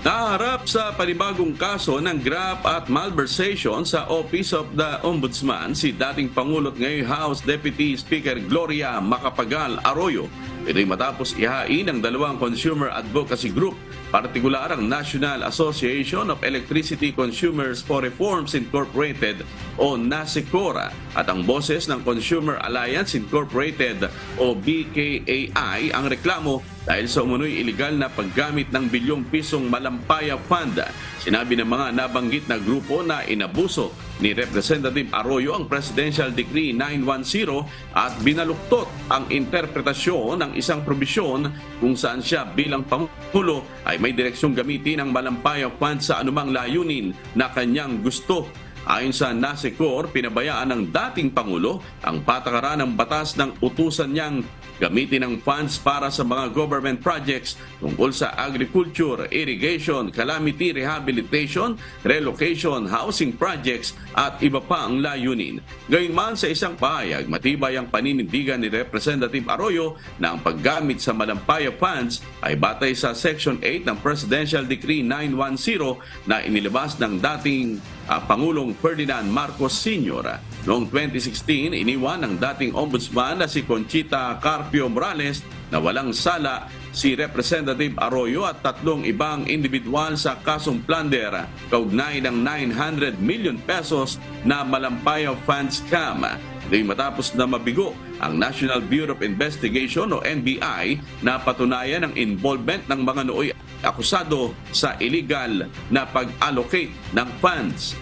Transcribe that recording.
Naharap sa panibagong kaso ng graft at malversation sa Office of the Ombudsman si dating Pangulo at ngayong House Deputy Speaker Gloria Macapagal Arroyo. Ito'y matapos ihain ng dalawang consumer advocacy group, partikular ang National Association of Electricity Consumers for Reforms Incorporated o NASECORA at ang boses ng Consumer Alliance Incorporated o BKAI ang reklamo dahil sa umunoy iligal na paggamit ng bilyong pisong Malampaya Fund. Sinabi ng mga nabanggit na grupo na inabuso ni Representative Arroyo ang Presidential Decree 910 at binaluktot ang interpretasyon ng isang probisyon kung saan siya bilang Pangulo ay may direksyong gamitin ang Malampaya Fund sa anumang layunin na kanyang gusto. Ayon sa NASECOR, pinabayaan ng dating Pangulo ang patakaran ng batas ng utusan niyang gamitin ang funds para sa mga government projects tungkol sa agriculture, irrigation, calamity rehabilitation, relocation, housing projects at iba pa ang layunin. Gayunman sa isang pahayag, matibay ang paninindigan ni Representative Arroyo na ang paggamit sa Malampaya funds ay batay sa Section 8 ng Presidential Decree 910 na inilabas ng dating Pangulong Ferdinand Marcos Sr. Noong 2016, iniwan ng dating ombudsman na si Conchita Carpio Morales na walang sala si Representative Arroyo at tatlong ibang individual sa kasong plunder kaugnay ng 900 million pesos na Malampaya Fund scam. Ito'y matapos na mabigo ang National Bureau of Investigation o NBI na patunayan ang involvement ng mga nooy akusado sa illegal na pag-allocate ng funds.